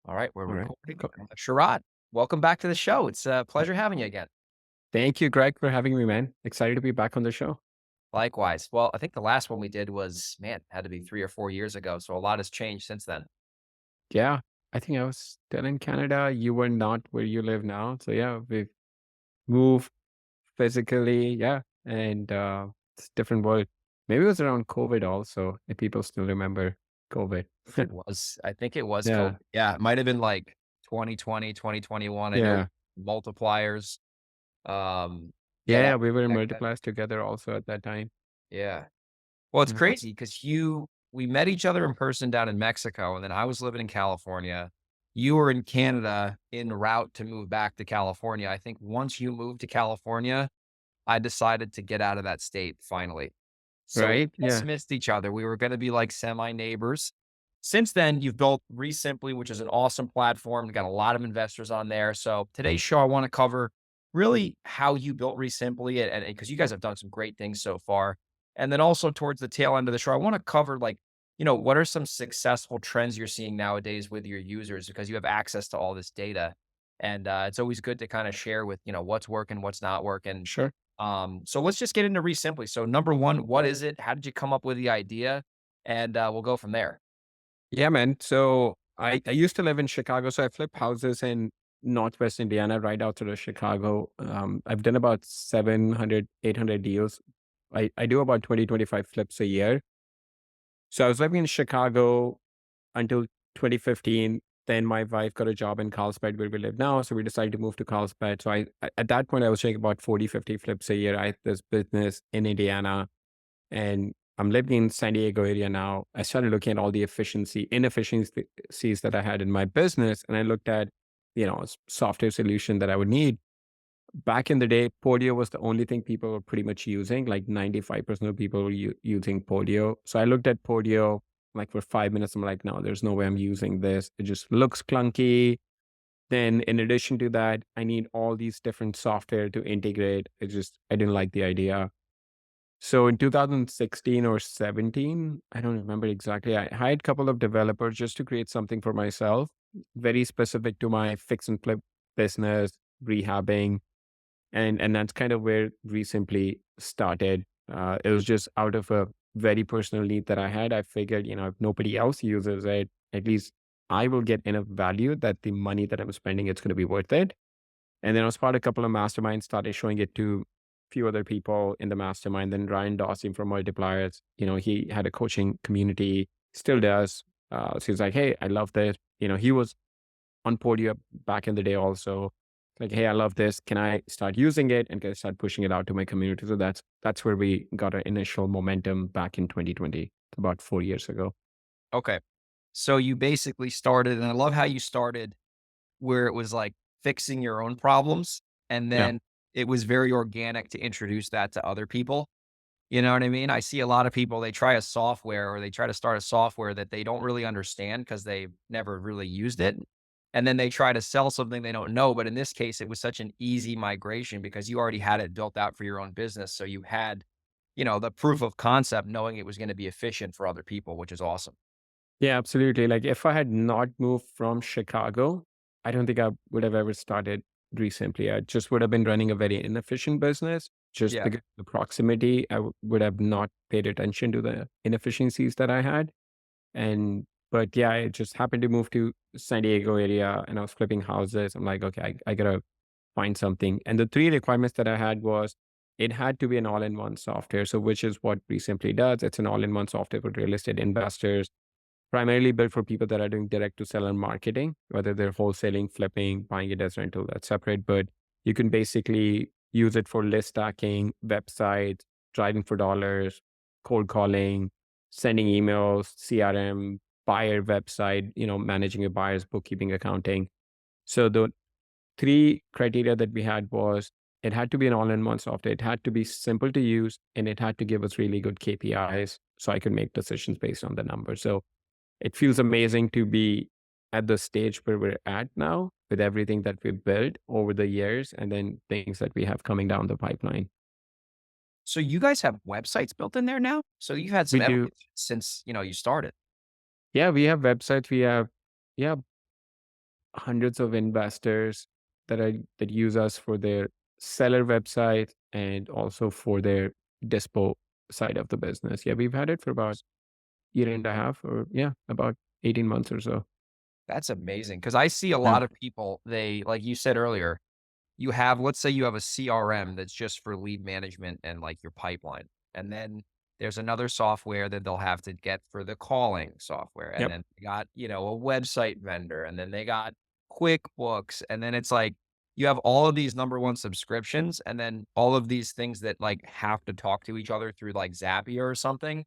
All right, we're All right. recording. Cool. Sharad, welcome back to the show. It's a pleasure having you again. Thank you, Greg, for having me, man. Excited to be back on the show. Likewise. Well, I think the last one we did was, man, had to be 3 or 4 years ago. So a lot has changed since then. Yeah, I think I was still in Canada. You were not where you live now. So yeah, we've moved physically. Yeah. And it's a different world. Maybe it was around COVID also, if people still remember COVID. I think it was COVID. Yeah. Yeah, it might have been like 2020, 2021. I know Yeah. multipliers. Yeah, Yeah. that We were in back then. multipliers together also at that time. Yeah. Well, it's Yeah. crazy because we met each other in person down in Mexico, and then I was living in California. You were in Canada en route to move back to California. I think once you moved to California, I decided to get out of that state finally. So we Right. just Yeah. missed each other. We were going to be like semi neighbors. Since then, you've built ReSimpli, which is an awesome platform. Got a lot of investors on there. So today's show, I want to cover really how you built ReSimpli, and because you guys have done some great things so far. And then also towards the tail end of the show, I want to cover what are some successful trends you're seeing nowadays with your users because you have access to all this data. And it's always good to kind of share with, what's working, what's not working. Sure. So let's just get into ReSimpli. So number one, what is it? How did you come up with the idea? And we'll go from there. Yeah, man. So I used to live in Chicago. So I flip houses in Northwest Indiana, right outside of Chicago. I've done about 700, 800 deals. I do about 20, 25 flips a year. So I was living in Chicago until 2015. Then my wife got a job in Carlsbad where we live now. So we decided to move to Carlsbad. So at that point, I was doing about 40, 50 flips a year. I had this business in Indiana and I'm living in San Diego area now. I started looking at all the inefficiencies that I had in my business, and I looked at a software solution that I would need. Back in the day, Podio was the only thing people were pretty much using. Like 95% of people were using Podio. So I looked at Podio like for 5 minutes. I'm like, no, there's no way I'm using this. It just looks clunky. Then in addition to that, I need all these different software to integrate. I didn't like the idea. So in 2016 or 17, I don't remember exactly, I hired a couple of developers just to create something for myself, very specific to my fix and flip business, rehabbing. And that's kind of where ReSimpli started. It was just out of a very personal need that I had. I figured, if nobody else uses it, at least I will get enough value that the money that I'm spending, it's going to be worth it. And then I was part of a couple of masterminds, started showing it to a few other people in the mastermind. Then Ryan Dawson from Multipliers, he had a coaching community, still does. So he's like, hey, I love this. He was on Podia back in the day also. Like, hey, I love this. Can I start using it and can I start pushing it out to my community? So that's where we got our initial momentum back in 2020, about 4 years ago. Okay. So you basically started, and I love how you started where it was like fixing your own problems. And Yeah. then it was very organic to introduce that to other people. You know what I mean? I see a lot of people, they try a software or they try to start a software that they don't really understand because they've never really used it. And then they try to sell something they don't know. But in this case, it was such an easy migration because you already had it built out for your own business. So you had, the proof of concept knowing it was going to be efficient for other people, which is awesome. Yeah, absolutely. Like if I had not moved from Chicago, I don't think I would have ever started recently. I just would have been running a very inefficient business just Yeah. because of the proximity. Would have not paid attention to the inefficiencies that I had. But yeah, I just happened to move to San Diego area and I was flipping houses. I'm like, okay, I gotta find something. And the three requirements that I had was it had to be an all-in-one software. So which is what ReSimpli does. It's an all-in-one software for real estate investors primarily built for people that are doing direct to seller marketing, whether they're wholesaling, flipping, buying it as rental, that's separate. But you can basically use it for list stacking, websites, driving for dollars, cold calling, sending emails, CRM, buyer website, managing your buyers, bookkeeping, accounting. So the three criteria that we had was it had to be an all-in-one software. It had to be simple to use and it had to give us really good KPIs so I could make decisions based on the numbers. So it feels amazing to be at the stage where we're at now with everything that we've built over the years and then things that we have coming down the pipeline. So you guys have websites built in there now? So you've had We some do. evolution, since, you know, you started. Yeah. since, you know, you started. Yeah, we have websites. We have, yeah, hundreds of investors that use us for their seller website and also for their dispo side of the business. Yeah, we've had it for about year and a half, or yeah, about 18 months or so. That's amazing because I see a Yeah. lot of people, they like you said earlier, you have let's say you have a CRM that's just for lead management and, like, your pipeline, and then there's another software that they'll have to get for the calling software, and Yep. then they got, a website vendor, and then they got QuickBooks, and then it's like, you have all of these number 1 subscriptions, and then all of these things that, like, have to talk to each other through, like, Zapier or something,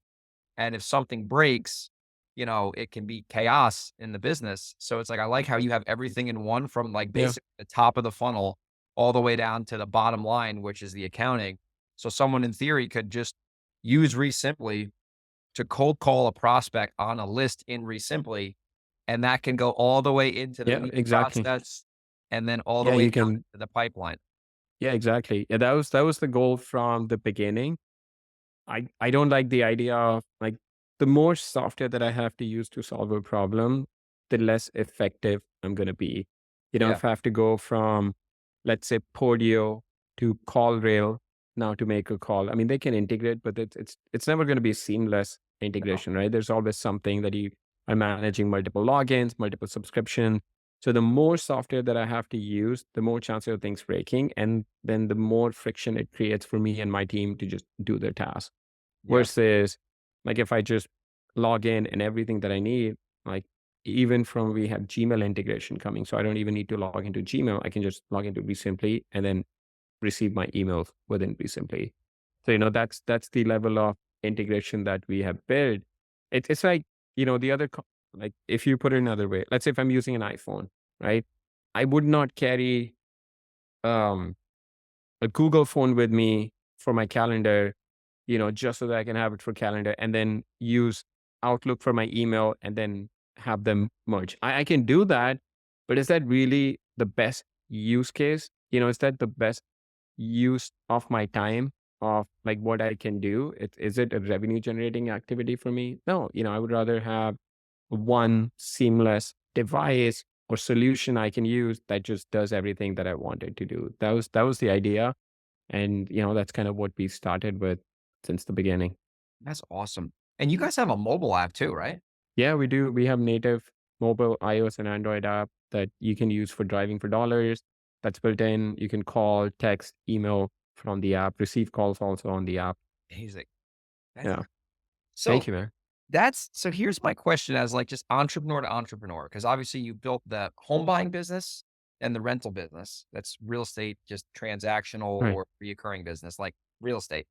and if something breaks, it can be chaos in the business. So it's like, I like how you have everything in one from like Yeah. basically the top of the funnel all the way down to the bottom line, which is the accounting. So someone in theory could just use ReSimpli to cold call a prospect on a list in ReSimpli, and that can go all the way into the Yeah, lead exactly. process and then all the Yeah, way you down can. to the pipeline. Yeah, exactly. Yeah, that was the goal from the beginning. I don't like the idea of like the more software that I have to use to solve a problem, the less effective I'm gonna be. Yeah. If I have to go from, let's say, Podio to CallRail now to make a call. I mean, they can integrate, but it's never gonna be seamless No, integration, right? There's always something that you are managing multiple logins, multiple subscription. So the more software that I have to use, the more chance of things breaking, and then the more friction it creates for me and my team to just do their task. yeah. Versus, like, if I just log in and everything that I need, like, even from we have Gmail integration coming, so I don't even need to log into Gmail. I can just log into ReSimpli and then receive my emails within ReSimpli. So, that's the level of integration that we have built. It's like, the other, like, if you put it another way, let's say if I'm using an iPhone, right? I would not carry um a Google phone with me for my calendar, just so that I can have it for calendar and then use Outlook for my email and then have them merge. I can do that, but is that really the best use case? Is that the best use of my time, of like what I can do? Is it a revenue generating activity for me? No, I would rather have one seamless device or solution I can use that just does everything that I wanted to do. That was the idea. And, that's kind of what we started with since the beginning. That's awesome. And you guys have a mobile app too, right? Yeah, we do. We have native mobile iOS and Android app that you can use for driving for dollars. That's built in. You can call, text, email from the app, receive calls also on the app. Amazing. That's Yeah. so Thank you, man. so here's my question as like just entrepreneur to entrepreneur, because obviously you built the home buying business and the rental business. That's real estate, just transactional Right. or reoccurring business like real estate.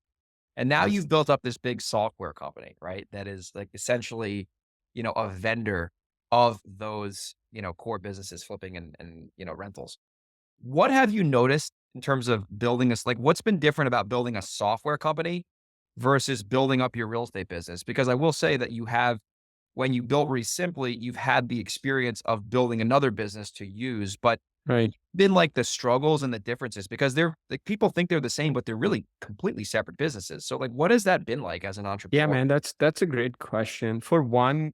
And now you've built up this big software company, right? That is like essentially, a vendor of those, core businesses, flipping and rentals. What have you noticed in terms of building this? Like, what's been different about building a software company versus building up your real estate business? Because I will say that when you built ReSimpli, you've had the experience of building another business to use, but Right. been like the struggles and the differences because they're like people think they're the same, but they're really completely separate businesses. So, like, what has that been like as an Yeah, entrepreneur? man, that's a great question. For one,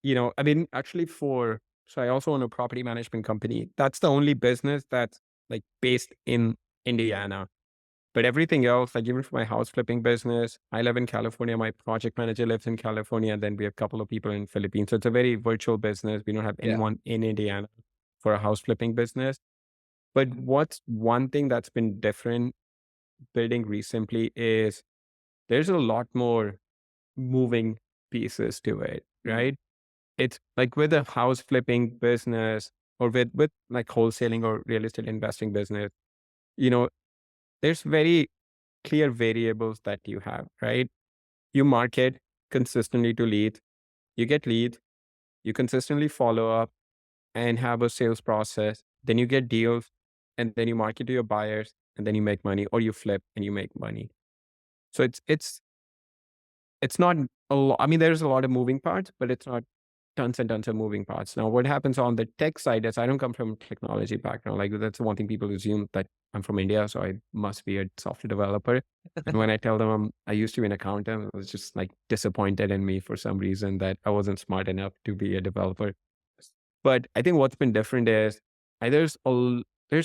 I mean, actually so I also own a property management company. That's the only business that's like based in Indiana. But everything else, like even for my house flipping business, I live in California. My project manager lives in California. And then we have a couple of people in Philippines. So it's a very virtual business. We don't have Yeah. anyone in Indiana for a house flipping business. But what's one thing that's been different building recently is there's a lot more moving pieces to it, Mm, right? It's like with a house flipping business or with like wholesaling or real estate investing business, you know, there's very clear variables that you have, right? You market consistently to lead, you get lead, you consistently follow up and have a sales process, then you get deals, and then you market to your buyers, and then you make money, or you flip and you make money. So it's not a lot. I mean, there's a lot of moving parts, but it's not tons and tons of moving parts. Now, what happens on the tech side is I don't come from a technology background. Like that's the one thing people assume that I'm from India, so I must be a software developer. And when I tell them I used to be an accountant, it was just like disappointed in me for some reason that I wasn't smart enough to be a developer. But I think what's been different is there's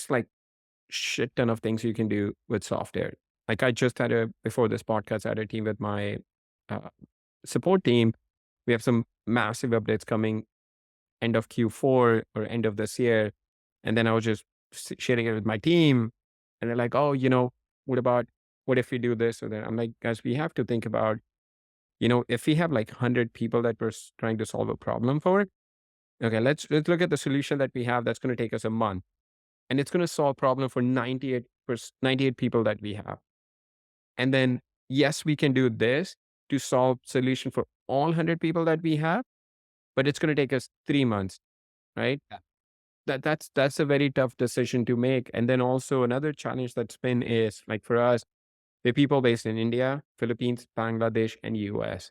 like shit ton of things you can do with software. Like I just had before this podcast, I had a team with my uh, support team. We have some massive updates coming end of Q4 or end of this year. And then I was just sharing it with my team. And they're like, oh, what if we do this or that? I'm like, guys, we have to think about, if we have like 100 people that we're trying to solve a problem for, okay, let's look at the solution that we have that's going to take us a month. And it's going to solve problem for 98 people that we have. And then, yes, we can do this to solve solution for all 100 people that we have, but it's going to take us 3 months, right? Yeah. That's a very tough decision to make. And then also another challenge that's been is like for us, we're people based in India, Philippines, Bangladesh, and US.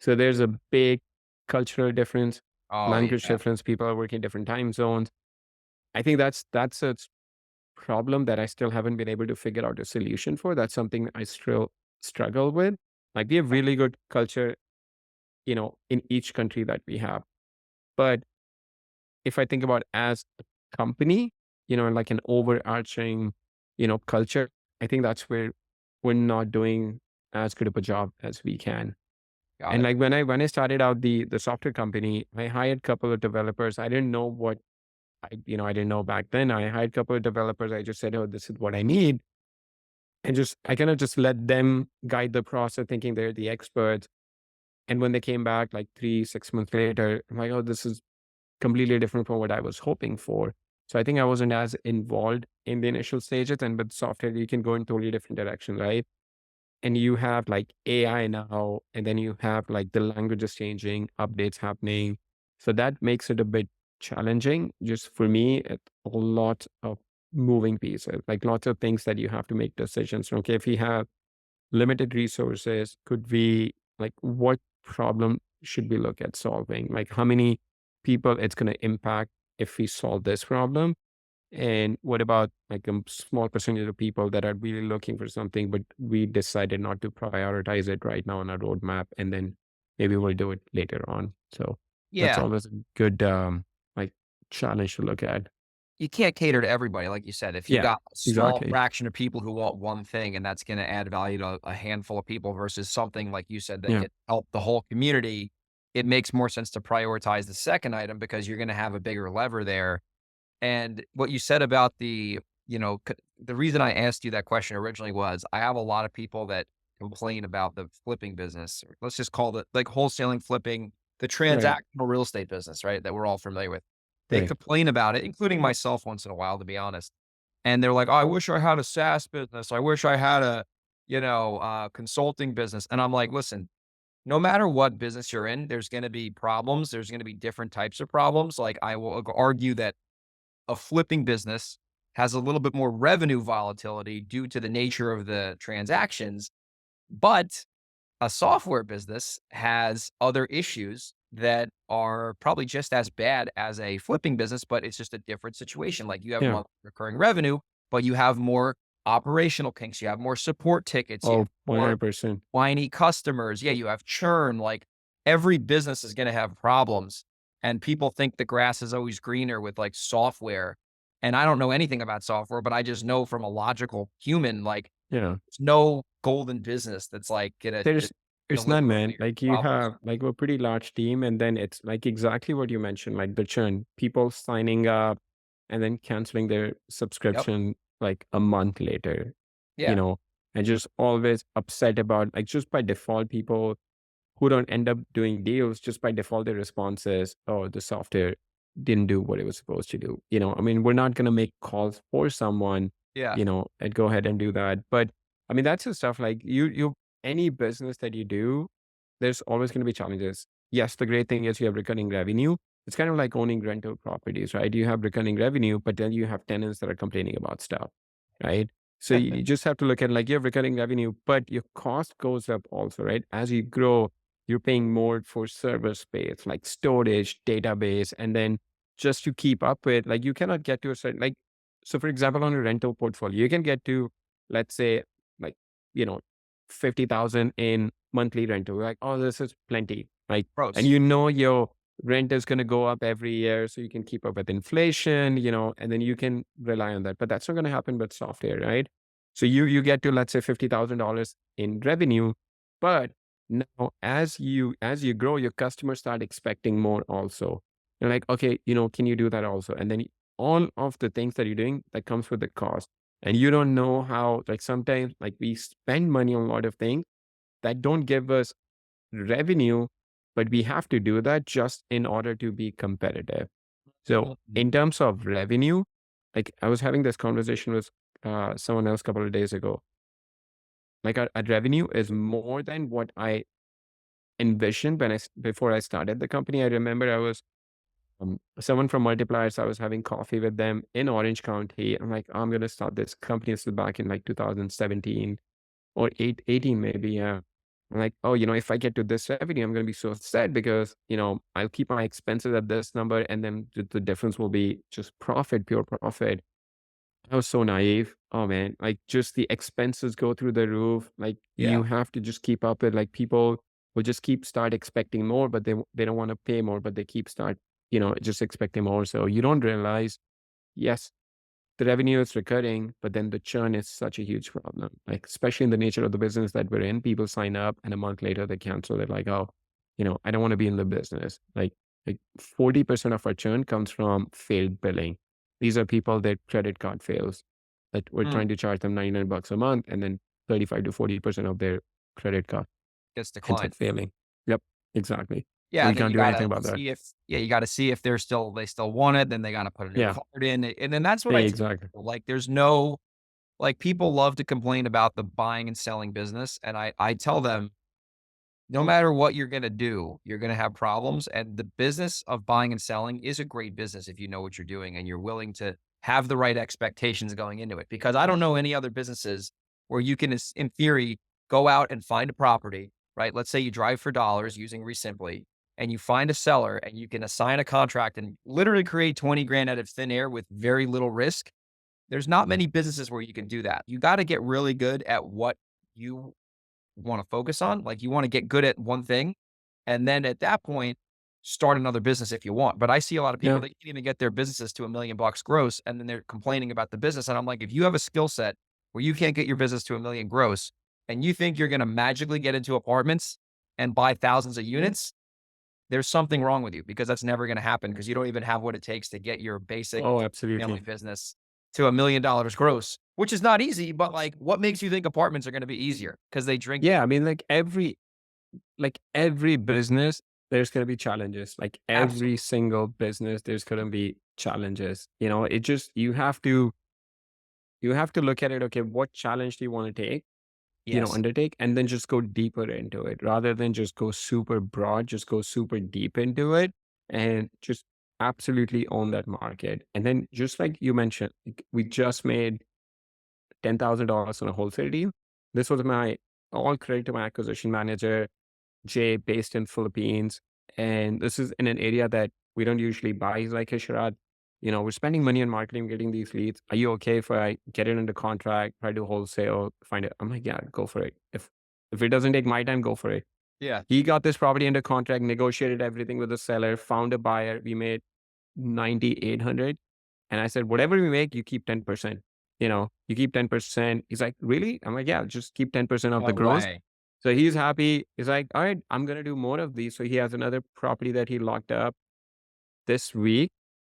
So there's a big cultural difference, Oh, language yeah. difference. People are working different time zones. I think that's a problem that I still haven't been able to figure out a solution for. That's something I still struggle with. Like we have really good culture, in each country that we have. But if I think about as a company, like an overarching, culture, I think that's where we're not doing as good of a job as we can. Got And it. like when I started out the software company, I hired a couple of developers. I didn't know what I didn't know back then. I hired a couple of developers. I just said, oh, this is what I need. And I kind of just let them guide the process, thinking they're the experts. And when they came back like 3, 6 months later, I'm like, oh, this is completely different from what I was hoping for. So I think I wasn't as involved in the initial stages. And with software, you can go in totally different direction, right? And you have like AI now, and then you have like the languages changing, updates happening. So that makes it a bit challenging. Just for me, it's a lot of moving pieces, like lots of things that you have to make decisions. Okay, if we have limited resources, could we, like, what problem should we look at solving? Like, how many people it's going to impact if we solve this problem? And what about like a small percentage of people that are really looking for something, but we decided not to prioritize it right now on our roadmap, and then maybe we'll do it later on. So that's Yeah. always a good like challenge to look at. You can't cater to everybody, like you said. If you Yeah, got a small exactly. fraction of people who want one thing and that's gonna add value to a handful of people versus something like you said that Yeah, could help the whole community, it makes more sense to prioritize the second item because you're gonna have a bigger lever there. And what you said about the reason I asked you that question originally was I have a lot of people that complain about the flipping business. Or let's just call it like wholesaling, flipping, the right, transactional real estate business, right? That we're all familiar with. They right. complain about it, including myself once in a while, to be honest. And they're like, oh, I wish I had a SaaS business. I wish I had a, consulting business. And I'm like, listen, no matter what business you're in, there's going to be problems. There's going to be different types of problems. Like I will argue that a flipping business has a little bit more revenue volatility due to the nature of the transactions, but a software business has other issues that are probably just as bad as a flipping business, but it's just a different situation. Like you have Yeah. monthly recurring revenue, but you have more operational kinks, you have more support tickets, you have Oh, more 100%. whiny customers. Yeah, you have churn. Like every business is going to have problems. And people think the grass is always greener with like software. And I don't know anything about software, but I just know from a logical human, like Yeah. there's no golden business that's like gonna There's just it's deliver none, all man. your Like you problems. have like a pretty large team, and then it's like exactly what you mentioned, like the churn, people signing up and then canceling their Yep. subscription like a month later, you Yeah. know, and just always upset about like just by default, people who don't end up doing deals just by default, their response is, oh, the software didn't do what it was supposed to do. I mean, we're not going to make calls for someone, Yeah. and go ahead and do that. But I mean, that's the stuff like any business that you do, there's always going to be challenges. Yes, the great thing is you have recurring revenue. It's kind of like owning rental properties, right? You have recurring revenue, but then you have tenants that are complaining about stuff, right? So you just have to look at like you have recurring revenue, but your cost goes up also, right? As you grow, you're paying more for server space, like storage, database, and then just to keep up with, like you cannot get to a certain like, so for example, on a rental portfolio, you can get to, let's say, like, you know, 50,000 in monthly rental. Like, oh, this is plenty, right? And Gross. your rent is going to go up every year, so you can keep up with inflation, and then you can rely on that. But that's not going to happen with software, right? So you get to, let's say, $50,000 in revenue, but now as you grow, your customers start expecting more also. You're like, okay, can you do that also? And then all of the things that you're doing, that comes with the cost. And you don't know how, like, sometimes, like, we spend money on a lot of things that don't give us revenue, but we have to do that just in order to be competitive. So Mhm. in terms of revenue, like, I was having this conversation with someone else a couple of days ago. Like, our revenue is more than what I envisioned before I started the company. I remember I was someone from Multipliers. I was having coffee with them in Orange County. I'm like, I'm gonna start this company. This is back in like 2017 or 18 maybe. Yeah. I'm like, oh, if I get to this revenue, I'm going to be so sad because, I'll keep my expenses at this number, and then the difference will be just profit, pure profit. I was so naive. Oh man, like, just the expenses go through the roof. Like, you Yeah. have to just keep up with, like, people will just keep start expecting more, but they don't want to pay more, but they keep start, just expecting more. So you don't realize, yes, the revenue is recurring, but then the churn is such a huge problem. Like, especially in the nature of the business that we're in, people sign up and a month later they cancel. They're like, oh, I don't want to be in the business. Like 40% of our churn comes from failed billing. These are people that credit card fails, that we're Mm. trying to charge them 99 bucks a month, and then 35 to 40% of their credit card Gets ends declined. up failing. Yep, exactly. So Yeah, we and then can't you do anything gotta about that. see if you gotta see if they still want it, then they gotta put a new Yeah, card in, and then that's what I tell exactly. people, like, there's no like, people love to complain about the buying and selling business, and I tell them, "No matter what you're gonna do, you're gonna have problems, and the business of buying and selling is a great business if you know what you're doing and you're willing to have the right expectations going into it." Because I don't know any other businesses where you can, in theory, go out and find a property, right? Let's say you drive for dollars using REsimpli, and you find a seller, and you can assign a contract and literally create 20 grand out of thin air with very little risk. There's not many businesses where you can do that. You gotta get really good at what you wanna focus on. Like, you wanna get good at one thing, and then at that point, start another business if you want. But I see a lot of people Yeah. that can't even get their businesses to $1 million gross, and then they're complaining about the business. And I'm like, if you have a skill set where you can't get your business to 1 million gross, and you think you're gonna magically get into apartments and buy thousands of units, there's something wrong with you, because that's never gonna happen, because you don't even have what it takes to get your basic Oh, family absolutely. business to $1 million gross, which is not easy. But like, what makes you think apartments are gonna be easier? Because they drink. Yeah, I mean, like every business, there's going to be challenges. Like, every Absolutely. single business, there's going to be challenges. It just, you have to look at it. Okay, what challenge do you want to Yes. undertake, and then just go deeper into it rather than just go super broad. Just go super deep into it and just absolutely own that market. And then, just like you mentioned, like, we just made $10,000 on a wholesale deal. This was my all credit to my acquisition manager, Jay, based in Philippines. And this is in an area that we don't usually buy. He's like, hey, Sharad, we're spending money on marketing, getting these leads. Are you okay if I get it under contract, try to wholesale, find it? I'm like, yeah, go for it. If it doesn't take my time, go for it. Yeah. He got this property under contract, negotiated everything with the seller, found a buyer. We made 9,800. And I said, whatever we make, you keep 10%. You keep 10%. He's like, really? I'm like, yeah, just keep 10% of the No gross. way. So he's happy. He's like, all right, I'm going to do more of these. So he has another property that he locked up this week,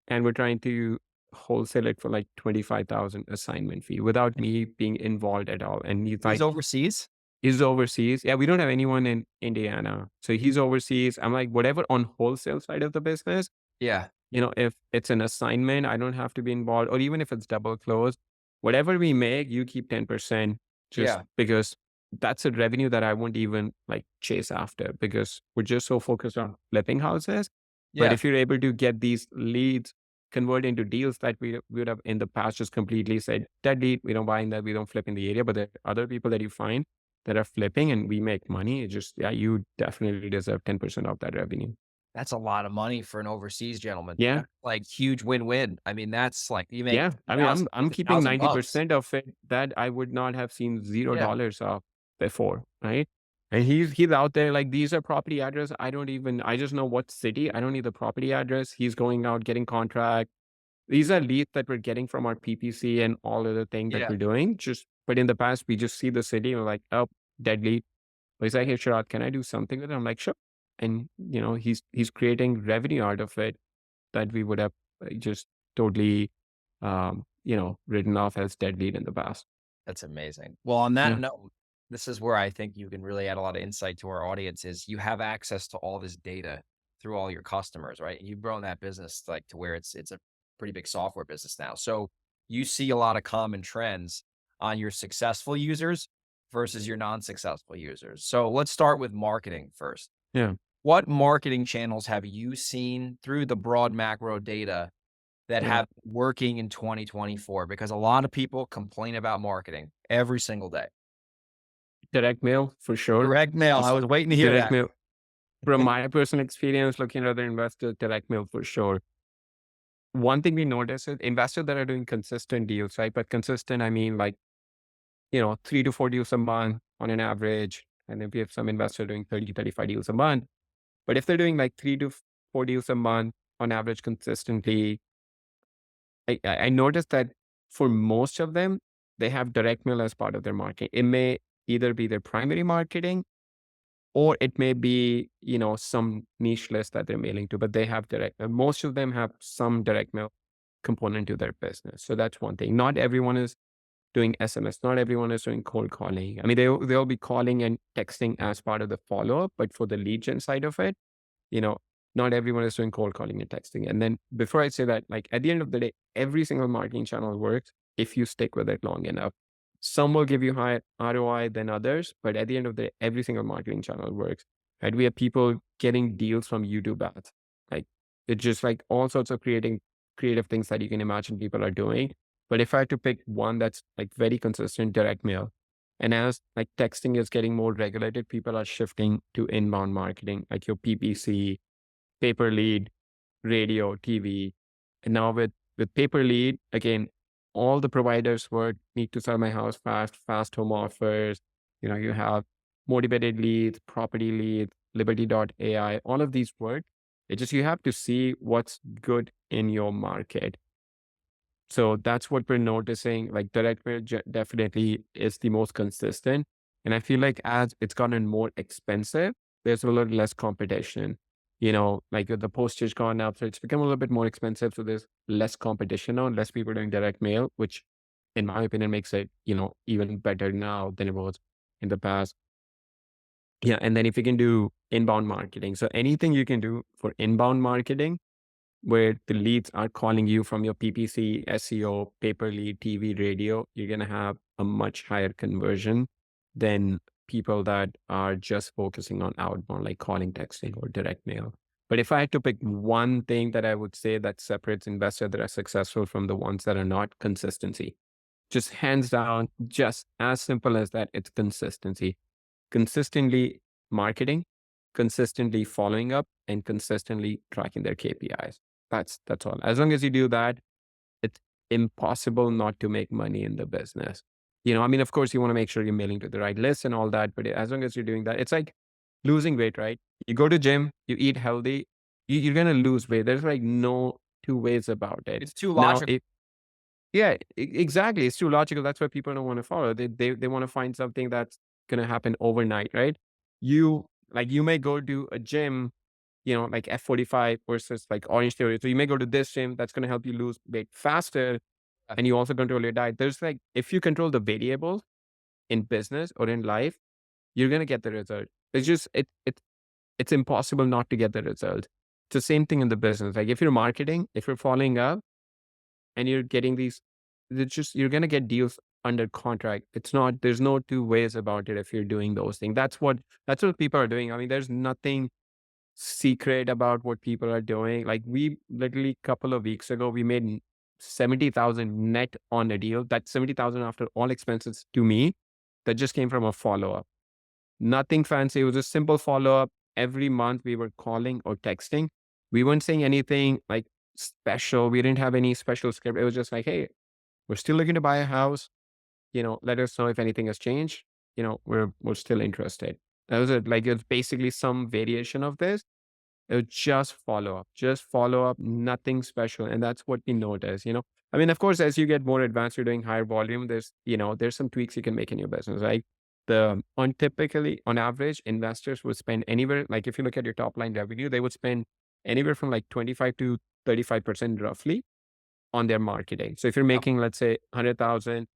and we're trying to wholesale it for like 25,000 assignment fee without me being involved at all. And he's He's like, overseas? he's overseas. Yeah, we don't have anyone in Indiana. So he's overseas. I'm like, whatever on wholesale side of the business, Yeah. if it's an assignment, I don't have to be involved, or even if it's double close, whatever we make, you keep 10%, just Yeah. because that's a revenue that I won't even like chase after, because we're just so focused on flipping houses. But Yeah. if you're able to get these leads convert into deals that we would have in the past just completely said, dead lead, we don't buy in that, we don't flip in the area, but there are other people that you find that are flipping and we make money, it just, yeah, you definitely deserve 10% of that revenue. That's a lot of money for an overseas gentleman. Yeah. That's like huge win-win. I mean, that's like, you make Yeah, I mean, 1,000 I'm a keeping 1,000 bucks. 90% of it that I would not have seen Yeah. $0 of before, right? And he's out there like, these are property address. I just know what city. I don't need the property address. He's going out getting contract. These are leads that we're getting from our PPC and all other thing that Yeah, we're doing. But in the past, we just see the city and we're like, oh, dead lead. But he's like, hey, Sharad, can I do something with it? I'm like, sure. And he's creating revenue out of it that we would have just totally, written off as dead lead in the past. that's amazing. Well, on that Yeah. note, this is where I think you can really add a lot of insight to our audience is you have access to all this data through all your customers, right? And you've grown that business like to where it's a pretty big software business now. So you see a lot of common trends on your successful users versus your non-successful users. So let's start with marketing first. Yeah. What marketing channels have you seen through the broad macro data that Yeah. have been working in 2024? Because a lot of people complain about marketing every single day. Direct mail for sure. Direct mail, I Just was waiting to hear direct that. mail. From my personal experience looking at other investors, direct mail for sure. One thing we notice is investors that are doing consistent deals, right? But consistent, I mean like, 3 to 4 deals a month on an average. And then we have some investors doing 30, 35 deals a month. But if they're doing like 3 to 4 deals a month on average consistently, I noticed that for most of them, they have direct mail as part of their marketing. It may either be their primary marketing or it may be, some niche list that they're mailing to, but they have direct mail. Most of them have some direct mail component to their business. So that's one thing. Not everyone is doing SMS. Not everyone is doing cold calling. I mean, they'll be calling and texting as part of the follow-up, but for the lead gen side of it, you know, not everyone is doing cold calling and texting. And then before I say that, like at the end of the day, every single marketing channel works if you stick with it long enough. Some will give you higher ROI than others, but at the end of the day, every single marketing channel works. Right? We have people getting deals from YouTube ads. Like it's just like all sorts of creating creative things that you can imagine people are doing. But if I had to pick one that's like very consistent, direct mail. And as like texting is getting more regulated, people are shifting to inbound marketing, like your PPC, paper lead, radio, TV. And now with paper lead, again, all the providers would need to sell my house fast, fast home offers. You have motivated leads, property leads, liberty.ai, all of these work. It just you have to see what's good in your market. So that's what we're noticing. Like direct mail definitely is the most consistent. And I feel like as it's gotten more expensive, there's a little less competition. Like the postage gone up, so it's become a little bit more expensive. So there's less competition now, less people doing direct mail, which in my opinion makes it, even better now than it was in the past. Yeah. And then if you can do inbound marketing, so anything you can do for inbound marketing, where the leads are calling you from your PPC, SEO, paper lead, TV, radio, you're going to have a much higher conversion than people that are just focusing on outbound, like calling, texting, or direct mail. But if I had to pick one thing that I would say that separates investors that are successful from the ones that are not, consistency. Just hands down, just as simple as that, it's consistency. Consistently marketing, consistently following up, and consistently tracking their KPIs. That's all. As long as you do that, it's impossible not to make money in the business. I mean, of course, you want to make sure you're mailing to the right list and all that, but as long as you're doing that, it's like losing weight, right? You go to gym, you eat healthy, you're gonna lose weight. There's like no two ways about it. It's too Now, logical. yeah, exactly. It's too logical. That's why people don't want to follow. They want to find something that's gonna happen overnight, right? You may go to a gym, like F45 versus like Orange Theory. So you may go to this gym that's gonna help you lose weight faster, and you also control your diet. There's like if you control the variables in business or in life, you're gonna get the result. It's just it's impossible not to get the result. It's the same thing in the business. Like if you're marketing, if you're following up and you're getting these, it's just you're gonna get deals under contract. There's no two ways about it if you're doing those things. That's what people are doing. I mean, there's nothing secret about what people are doing. Like we literally couple of weeks ago, we made 70,000 net on a deal. That's 70,000 after all expenses to me. That just came from a follow up. Nothing fancy. It was a simple follow up. Every month we were calling or texting. We weren't saying anything like special. We didn't have any special script. It was just like, hey, we're still looking to buy a house. Let us know if anything has changed. We're still interested. It's basically some variation of this. Just follow up, nothing special. And that's what we notice. I mean, of course, as you get more advanced, you're doing higher volume. There's some tweaks you can make in your business, right? On average, investors would spend anywhere, like if you look at your top line revenue, they would spend anywhere from like 25 to 35% roughly on their marketing. So if you're Yep. making, let's say 100,000,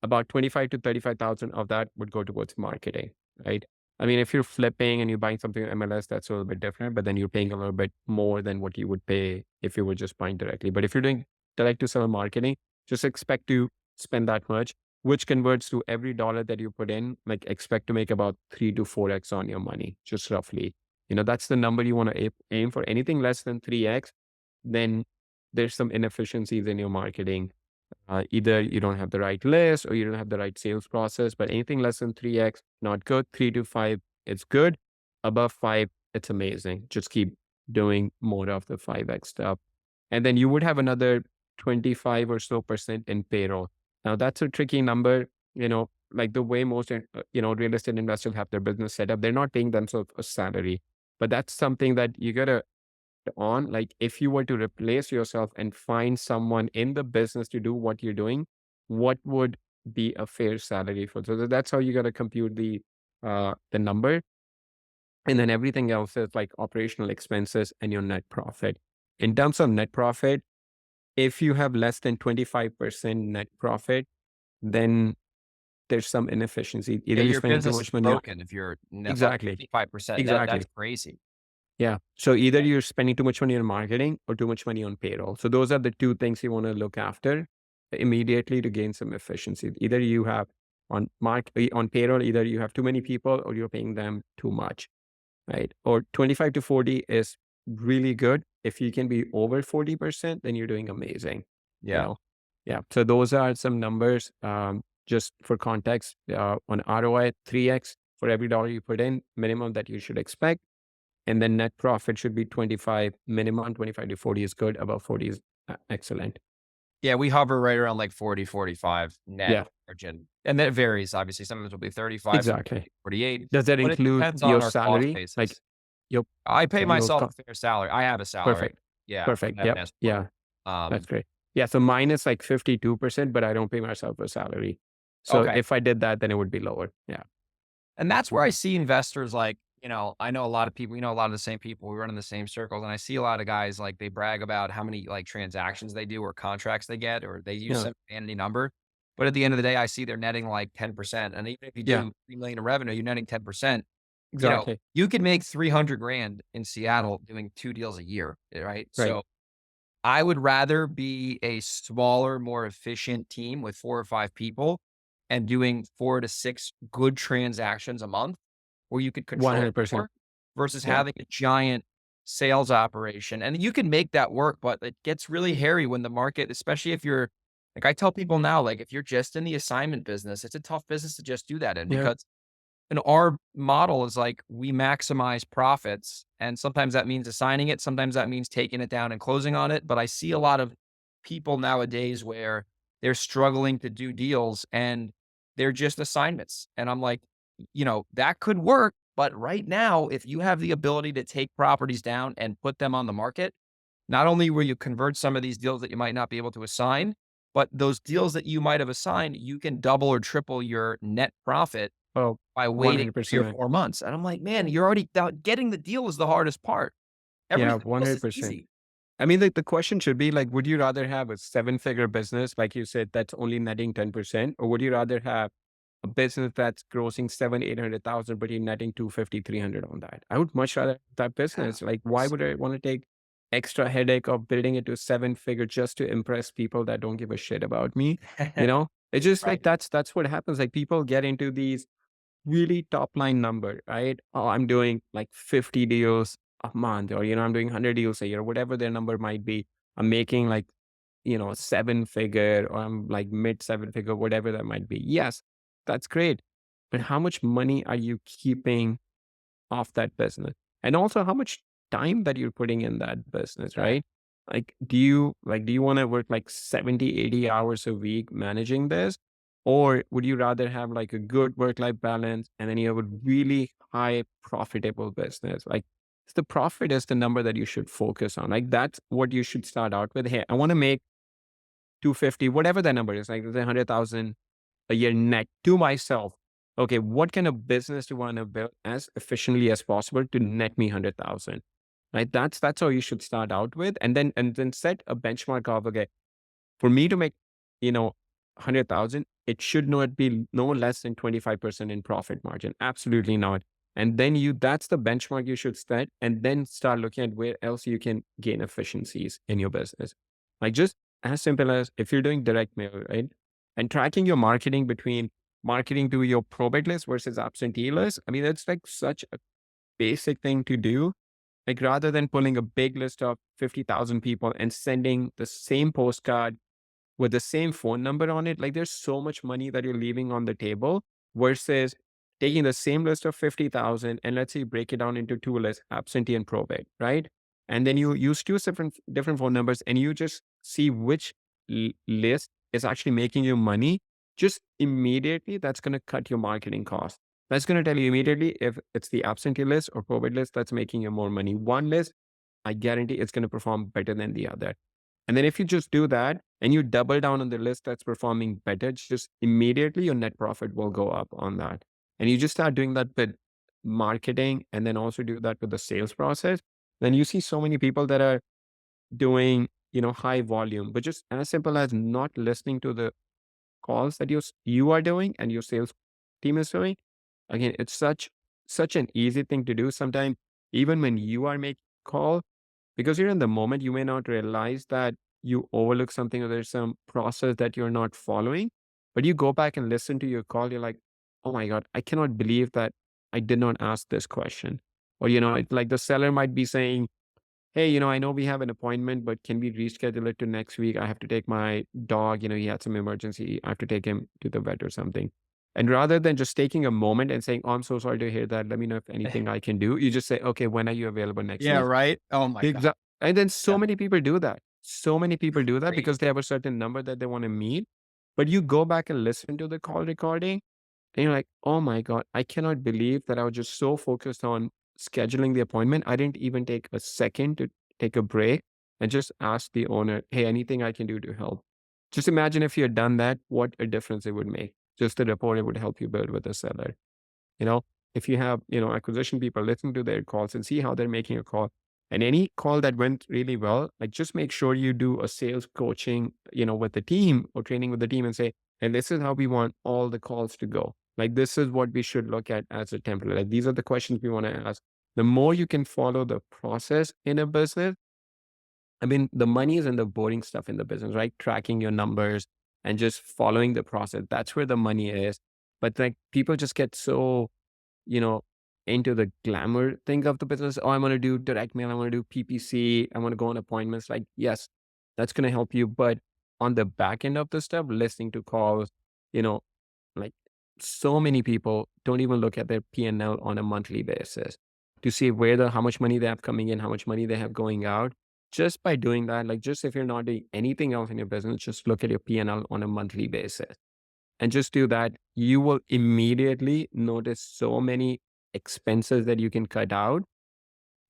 about 25 to 35,000 of that would go towards marketing, right? I mean, if you're flipping and you're buying something on MLS, that's a little bit different, but then you're paying a little bit more than what you would pay if you were just buying directly. But if you're doing direct to seller marketing, just expect to spend that much, which converts to every dollar that you put in, like expect to make about 3 to 4x on your money, just roughly. That's the number you want to aim for. Anything less than 3x, then there's some inefficiencies in your marketing. Either you don't have the right list or you don't have the right sales process, but anything less than 3x, not good. 3 to 5, it's good. Above 5, it's amazing. Just keep doing more of the 5x stuff. And then you would have another 25 or so percent in payroll. Now that's a tricky number, like the way most, real estate investors have their business set up, they're not paying themselves a salary, but that's something that you gotta on. Like if you were to replace yourself and find someone in the business to do what you're doing, what would be a fair salary for? So that's how you got to compute the number. And then everything else is like operational expenses and your net profit. In terms of net profit, if you have less than 25% net profit, then there's some inefficiency. Yeah, Either you're your spending too business is much money on. broken if you're above Exactly. 55%. That's Exactly. crazy. Yeah. So either you're spending too much money on marketing or too much money on payroll. So those are the two things you want to look after immediately to gain some efficiency. Either you have on payroll, either you have too many people or you're paying them too much, right? Or 25 to 40 is really good. If you can be over 40%, then you're doing amazing, you Yeah. know? Yeah. So those are some numbers. Just for context, on ROI, 3x for every dollar you put in, minimum that you should expect. And then net profit should be 25 minimum, 25 to 40 is good. Above 40 is excellent. Yeah, we hover right around like 40, 45 net Yeah, margin. And that varies, obviously. Sometimes it'll be 35, sometimes exactly. 48, Does that but it include depends on your our cost salary? Like basis. your, I pay your myself a fair salary. I have a salary. perfect. Yeah, from Perfect. that Yep. past work. Yeah. That's Um, great. Yeah. So mine is like 52%, but I don't pay myself a salary. So okay. if I did that, then it would be lower. Yeah. And that's where I see investors like, I know a lot of people, a lot of the same people, we run in the same circles. And I see a lot of guys like they brag about how many like transactions they do or contracts they get, or they use Yeah. some vanity number. But at the end of the day, I see they're netting like 10%. And even if you Yeah. do 3 million in revenue, you're netting 10%. Exactly. You could make 300 grand in Seattle doing 2 deals a year. Right. Right. So I would rather be a smaller, more efficient team with 4 or 5 people and doing 4 to 6 good transactions a month where you could control 100%. more versus Yeah. having a giant sales operation. And you can make that work, but it gets really hairy when the market, especially if you're like I tell people now, like if you're just in the assignment business, it's a tough business to just do that in Yeah. because and our model is like we maximize profits. And sometimes that means assigning it. Sometimes that means taking it down and closing on it. But I see a lot of people nowadays where they're struggling to do deals and they're just assignments. And I'm like, that could work. But right now, if you have the ability to take properties down and put them on the market, not only will you convert some of these deals that you might not be able to assign, but those deals that you might have assigned, you can double or triple your net profit Oh, by waiting 3 or 100%. 4 months, and I'm like, "Man, you're already getting the deal is the hardest part. Yeah. Everything else is 100%. easy." I mean, like the question should be like, would you rather have a 7-figure business, like you said, that's only netting 10%, or would you rather have a business that's grossing 800,000, but you're netting 250, 300 on that? I would much rather have that Yeah. business. Like, why would I want to take extra headache of building it to 7-figure just to impress people that don't give a shit about me? It's just like Right. that's what happens. Like people get into these really top line number, right? Oh, I'm doing like 50 deals a month, or, I'm doing 100 deals a year, whatever their number might be. I'm making like, 7-figure, or I'm like mid 7-figure, whatever that might be. Yes, that's great. But how much money are you keeping off that business? And also how much time that you're putting in that business, Exactly. right? Do you want to work like 70, 80 hours a week managing this? Or would you rather have like a good work-life balance and then you have a really high profitable business? Like the profit is the number that you should focus on. Like that's what you should start out with. Hey, I want to make 250, whatever that number is, like 100,000 a year net to myself. Okay, what kind of business do I want to build as efficiently as possible to net me 100,000? Right? That's how you should start out with. And then set a benchmark of, okay, for me to make, 100,000, it should not be no less than 25% in profit margin. Absolutely not. And then that's the benchmark you should set and then start looking at where else you can gain efficiencies in your business. Like just as simple as if you're doing direct mail, right? And tracking your marketing between marketing to your probate list versus absentee list. I mean, that's like such a basic thing to do. Like rather than pulling a big list of 50,000 people and sending the same postcard with the same phone number on it, like there's so much money that you're leaving on the table versus taking the same list of 50,000 and let's say you break it down into two lists, absentee and probate, right? And then you use two different phone numbers and you just see which list is actually making you money. Just immediately, that's going to cut your marketing cost. That's going to tell you immediately if it's the absentee list or probate list that's making you more money. One list, I guarantee it's going to perform better than the other. And then if you just do that and you double down on the list that's performing better, just immediately your net profit will go up on that. And you just start doing that with marketing and then also do that with the sales process. Then you see so many people that are doing, high volume, but just as simple as not listening to the calls that you are doing and your sales team is doing. Again, it's such an easy thing to do. Sometimes even when you are making call, because you're in the moment, you may not realize that you overlook something or there's some process that you're not following. But you go back and listen to your call, you're like, oh my God, I cannot believe that I did not ask this question. Or, like the seller might be saying, hey, I know we have an appointment, but can we reschedule it to next week? I have to take my dog, he had some emergency. I have to take him to the vet or something. And rather than just taking a moment and saying, oh, I'm so sorry to hear that. Let me know if anything I can do. You just say, okay, when are you available next Yeah, week? right? Oh my god. And then so Yeah, many people do that. So many people do that great. because they have a certain number that they want to meet. But you go back and listen to the call recording and you're like, oh my God, I cannot believe that I was just so focused on scheduling the appointment. I didn't even take a second to take a break and just ask the owner, hey, anything I can do to help. Just imagine if you had done that, what a difference it would make. Just the rapport it would help you build with the seller. You know, if you have, acquisition people, listen to their calls and see how they're making a call. And any call that went really well, like just make sure you do a sales coaching, with the team or training with the team and say, and this is how we want all the calls to go. Like this is what we should look at as a template. Like these are the questions we want to ask. The more you can follow the process in a business, I mean, the money is in the boring stuff in the business, right? Tracking your numbers and just following the process. That's where the money is. But like people just get so you know, into the glamour thing of the business. Oh, I want to do direct mail. I want to do PPC. I want to go on appointments. Like, yes, that's going to help you. But on the back end of the stuff, listening to calls, you know, like so many people don't even look at their P&L on a monthly basis to see how much money they have coming in, how much money they have going out. Just by doing that, like just if you're not doing anything else in your business, just look at your P&L on a monthly basis and just do that, you will immediately notice so many expenses that you can cut out.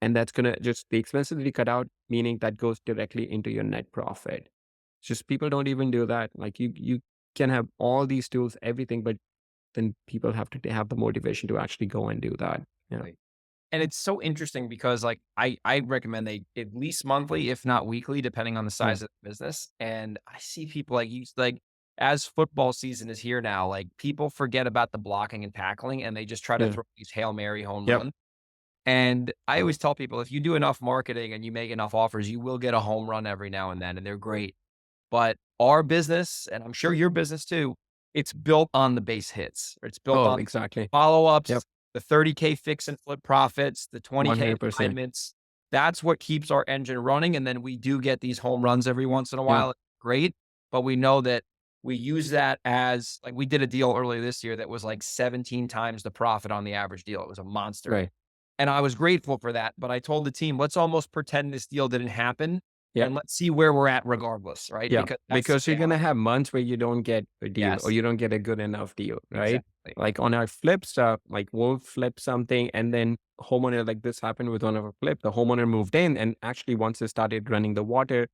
And that's going to just the expenses that you cut out, meaning that goes directly into your net profit. Just people don't even do that. Like you can have all these tools, everything, but then people have to have the motivation to actually go and do that. Yeah. Right. And it's so interesting because like I recommend they at least monthly, if not weekly, depending on the Yeah. size of the business. And I see people like use like as football season is here now, like people forget about the blocking and tackling and they just try to Yeah. throw these Hail Mary home Yep. runs. And I always tell people if you do enough marketing and you make enough offers, you will get a home run every now and then, and they're great. But our business, and I'm sure your business too, it's built on the base hits. It's built Oh, on exactly. follow-ups, Yep. the 30K fix and flip profits, the 20K 100%. assignments. That's what keeps our engine running. And then we do get these home runs every once in a Yeah. while. Great. But we know that we use that as like we did a deal earlier this year that was like 17 times the profit on the average deal. It was a monster. Right. And I was grateful for that. But I told the team, let's almost pretend this deal didn't happen Yep. and let's see where we're at regardless, right? Yeah. Because that's the Because you're gonna reality. have months where you don't get a deal or Yes, you don't get a good enough deal, right? exactly. Like on our flip stuff, like we'll flip something and then homeowner, like this happened with one of our flip. The homeowner moved in and actually once they started running the water,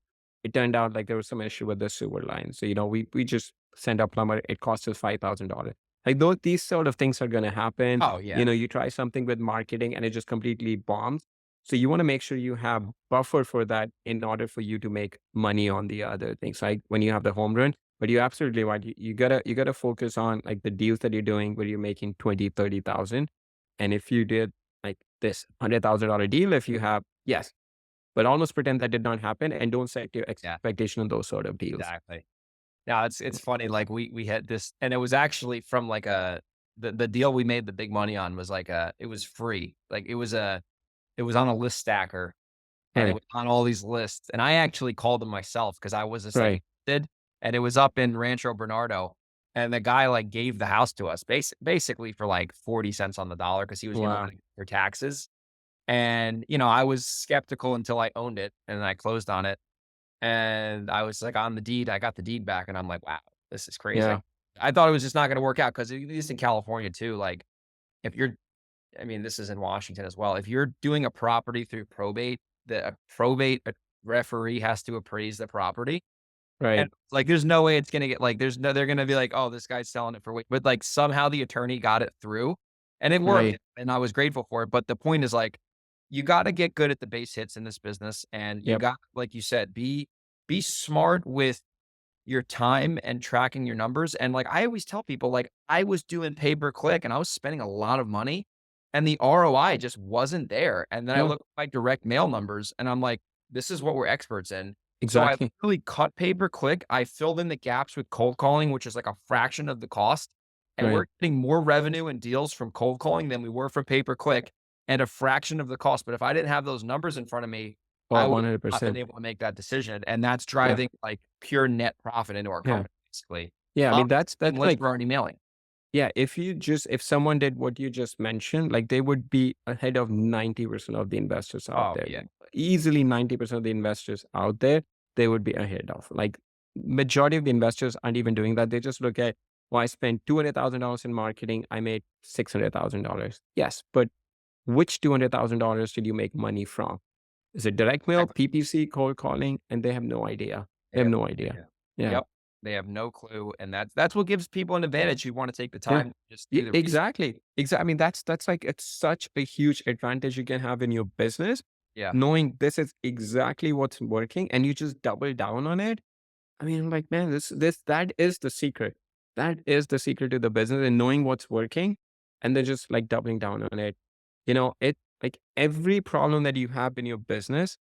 it turned out like there was some issue with the sewer line. So, we just sent a plumber, it cost us $5,000. Like these sort of things are gonna happen. Oh, yeah. You try something with marketing and it just completely bombs. So you want to make sure you have buffer for that in order for you to make money on the other things, like when you have the home run. But you're absolutely right. You gotta focus on like the deals that you're doing where you're making 20, 30,000. And if you did like this $100,000 deal, if you have, yes, but almost pretend that did not happen and don't set your Yeah, expectation on those sort of deals. exactly. Now it's funny, like, we had this and it was actually from, like, the deal we made the big money on was, like, it was free. Like, it was on a list stacker, and it Right. was on all these lists, and I actually called them myself because I was just, like, Right. interested, and it was up in Rancho Bernardo, and the guy, like, gave the house to us basically for, like, 40 cents on the dollar because he was gonna Wow. for taxes, and, I was skeptical until I owned it, and I closed on it. And I was like on the deed, I got the deed back and I'm like, wow, this is crazy. Yeah. I thought it was just not gonna work out because at least in California too, like if you're I mean, this is in Washington as well. If you're doing a property through probate, the probate referee has to appraise the property. And Right. like there's no way it's gonna get like there's no they're gonna be like, oh, this guy's selling it for weight. But like somehow the attorney got it through and it worked. Right. And I was grateful for it. But the point is like you gotta get good at the base hits in this business. And you Yep. got, like you said, be smart with your time and tracking your numbers. And like I always tell people, like I was doing pay per click and I was spending a lot of money and the ROI just wasn't there. And then I No. look at my direct mail numbers and I'm like, this is what we're experts in. So I Exactly. literally cut pay per click. I filled in the gaps with cold calling, which is like a fraction of the cost. And we're Right. getting more revenue and deals from cold calling than we were from pay per click and a fraction of the cost. But if I didn't have those numbers in front of me, I Oh, would not been 100%. able to make that decision, and that's Yeah. driving, like, pure net profit into our Yeah. company, basically. Yeah. I Um, mean, that's and lists like, we're already mailing. yeah, if someone did what you just mentioned, like they would be ahead of 90% of the investors out Oh, there. yeah. Easily 90% of the investors out there, they would be ahead of. Like majority of the investors aren't even doing that. They just look at, well, I spent $200,000 in marketing, I made $600,000. Yes, but which $200,000 did you make money from? Is it direct mail, Exactly. PPC, cold calling? And they have no idea. They They have have no no idea. idea. Yeah. Yep. They have no clue, and that's what gives people an advantage who wanna take the Yeah. time to just Yeah, do the research. exactly. I mean, that's like it's such a huge advantage you can have in your business, Yeah. knowing this is exactly what's working and you just double down on it. I mean, like, man, that is the secret. That is the secret to the business and knowing what's working and then just like doubling down on it. It like every problem that you have in your business,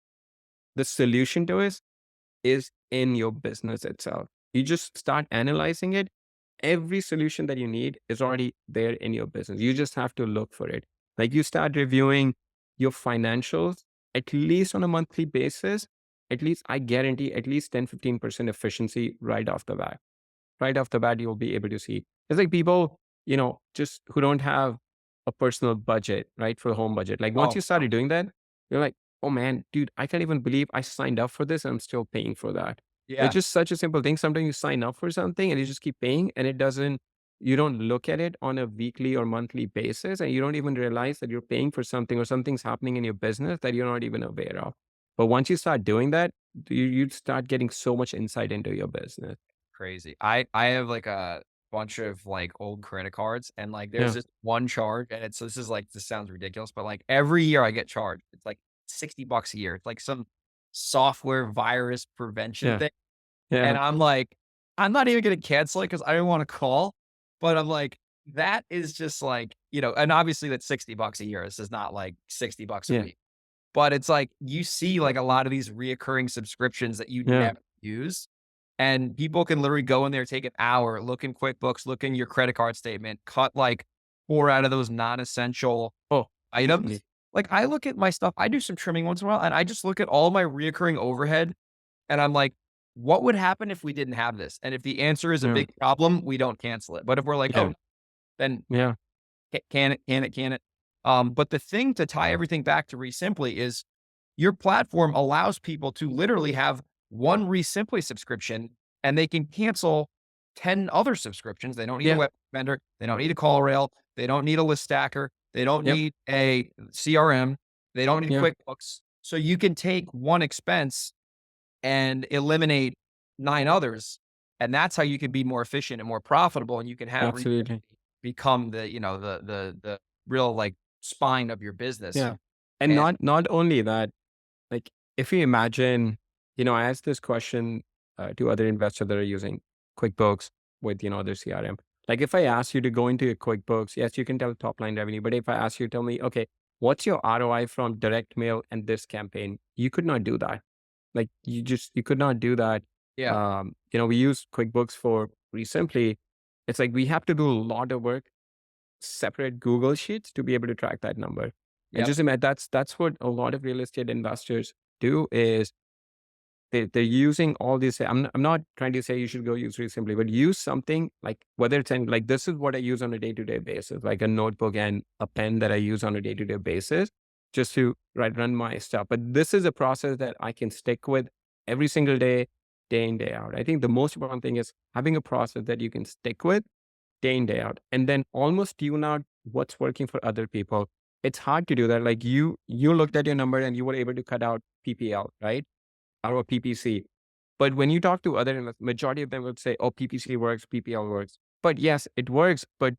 the solution to it is in your business itself. You just start analyzing it. Every solution that you need is already there in your business. You just have to look for it. Like you start reviewing your financials at least on a monthly basis. At least I guarantee at least 10-15% efficiency right off the bat. Right off the bat, you'll be able to see. It's like people, just who don't have a personal budget, right? For a home budget. Like once Oh, you started doing that, you're like, oh man, dude, I can't even believe I signed up for this and I'm still paying for that. It's yeah, just such a simple thing. Sometimes you sign up for something and you just keep paying and you don't look at it on a weekly or monthly basis and you don't even realize that you're paying for something or something's happening in your business that you're not even aware of. But once you start doing that, you start getting so much insight into your business. crazy. I have, like, a bunch of, like, old credit cards, and, like, there's Yeah. this one charge, and this sounds ridiculous, but, like, every year I get charged. It's, like, $60 a year. It's, like, some software virus prevention Yeah. thing. And Yeah. I'm like, I'm not even gonna cancel it because I don't wanna call, but I'm like, that is just like, and obviously that's $60 a year. This is not like $60 a Yeah. week. But it's like you see like a lot of these reoccurring subscriptions that you Yeah. never use, and people can literally go in there, take an hour, look in QuickBooks, look in your credit card statement, cut like 4 out of those non-essential Oh, items. easily. Like I look at my stuff, I do some trimming once in a while, and I just look at all my reoccurring overhead and I'm like, what would happen if we didn't have this? And if the answer is a Yeah. big problem, we don't cancel it. But if we're like, Yeah. oh, then Yeah. can it, can it, can it? But the thing to tie everything back to ReSimpli is your platform allows people to literally have one REsimpli subscription and they can cancel 10 other subscriptions. They don't need a Yeah. web vendor. They don't need a call rail. They don't need a list stacker. They don't Yep. need a CRM. They don't need Yeah. QuickBooks. So you can take one expense and eliminate 9 others. And that's how you can be more efficient and more profitable. And you can have Absolutely. become the real like spine of your business. Yeah. And And not only that, like if you imagine, I asked this question to other investors that are using QuickBooks with, their CRM. Like if I ask you to go into your QuickBooks, yes, you can tell top line revenue, but if I ask you, tell me, okay, what's your ROI from direct mail and this campaign? You could not do that. Like you could not do that. yeah, We use QuickBooks for REsimpli. It's like we have to do a lot of work, separate Google Sheets to be able to track that number. And yep, just imagine that's what a lot of real estate investors do is they're using all these. I'm not trying to say you should go use REsimpli, but use something like whether it's in like this is what I use on a day-to-day basis, like a notebook and a pen that I use on a day-to-day basis just to run my stuff. But this is a process that I can stick with every single day, day in, day out. I think the most important thing is having a process that you can stick with day in, day out, and then almost tune out what's working for other people. It's hard to do that. Like you looked at your number and you were able to cut out PPL, right? Or a PPC. But when you talk to other investors, majority of them will say, oh, PPC works, PPL works. But yes, it works, but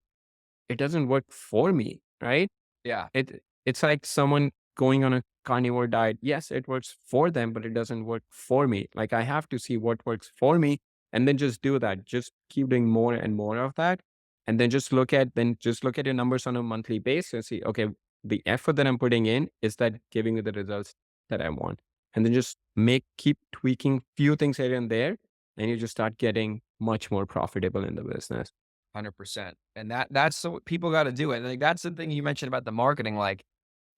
it doesn't work for me, right? yeah, It's like someone going on a carnivore diet. Yes, it works for them, but it doesn't work for me. Like I have to see what works for me and then just do that. Just keep doing more and more of that. And then just look at your numbers on a monthly basis and see, okay, the effort that I'm putting in, is that giving me the results that I want? And then just keep tweaking few things here and there, and you just start getting much more profitable in the business. 100%. And that's what people got to do. And like that's the thing you mentioned about the marketing. Like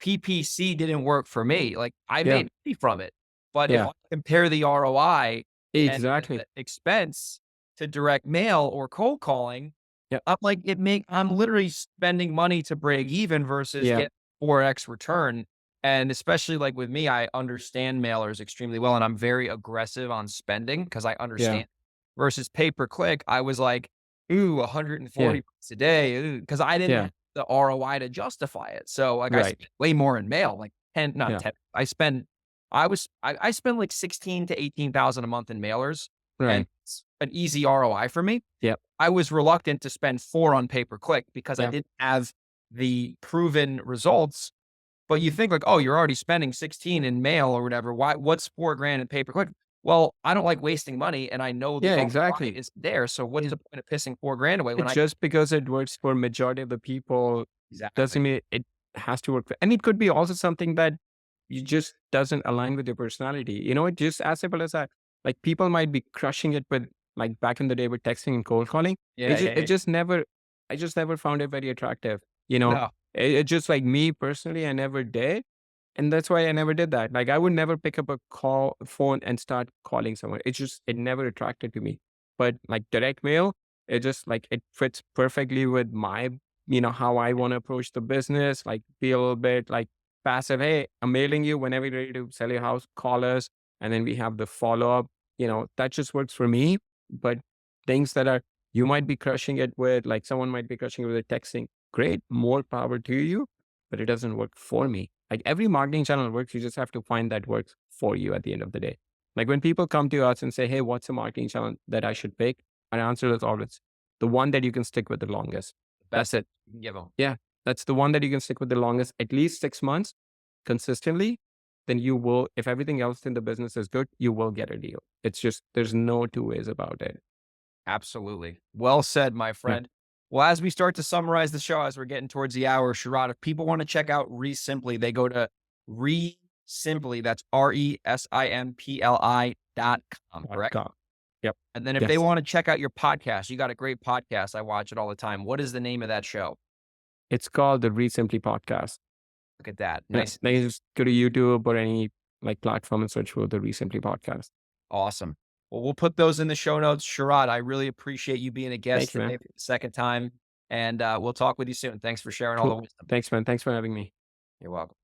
PPC didn't work for me. Like I Yeah. made money from it, but if Yeah. I compare the ROI and Exactly. the expense to direct mail or cold calling, Yeah. I'm literally spending money to break even versus Yeah. get 4x return. And especially like with me, I understand mailers extremely well, and I'm very aggressive on spending because I Yeah. understand. Versus pay per click, I was like, ooh, Yeah. 140 bucks a day, because I didn't Yeah. have the ROI to justify it. So like I Right. spent way more in mail, like 10, not Yeah. 10. I spend like 16 to 18,000 a month in mailers, and Right. it's an easy ROI for me. Yep. I was reluctant to spend 4 on pay per click because I Yeah. didn't have the proven results. But you think like, oh, you're already spending 16 in mail or whatever. What's 4 grand in pay per click? Well, I don't like wasting money and I know the Yeah. ROI Exactly. is there. So what is the point of pissing 4 grand away when It I just because it works for majority of the people doesn't exactly. mean it has to work. And it could be also something that you just doesn't align with your personality. It's just as simple as that. Like people might be crushing it with like back in the day with texting and cold calling. Yeah, yeah, It yeah. just never, I just never found it very attractive. You know, No, it just like me personally, I never did. And that's why I never did that. Like I would never pick up a phone and start calling someone. It never attracted to me. But like direct mail, it just like it fits perfectly with my, how I want to approach the business, like be a little bit like passive. Hey, I'm mailing you whenever you're ready to sell your house, call us. And then we have the follow-up. That just works for me. But things that are you might be crushing it with, like someone might be crushing it with a texting. Great, more power to you, but it doesn't work for me. Like every marketing channel works, you just have to find that works for you at the end of the day. Like when people come to us and say, hey, what's a marketing channel that I should pick? Our answer is always the one that you can stick with the longest. the That's best it. you can give them. Yeah. That's the one that you can stick with the longest, at least 6 months consistently. Then you will, if everything else in the business is good, you will get a deal. It's just, there's no two ways about it. Absolutely. Well said, my Yeah. friend. Well, as we start to summarize the show, as we're getting towards the hour, Sharad, if people want to check out REsimpli, they go to REsimpli, that's REsimpli.com, Dot correct? com. Yep. And then if they Yes. want to check out your podcast, you got a great podcast. I watch it all the time. What is the name of that show? It's called the ReSimpli podcast. Look at that. Yeah. Nice. Then you just go to YouTube or any like platform and search for the ReSimpli podcast. Awesome. Well, we'll put those in the show notes. Sharad, I really appreciate you being a guest Thank you, today man. for the second time. And we'll talk with you soon. Thanks for sharing all the Cool. wisdom. Thanks, man. Thanks for having me. You're welcome.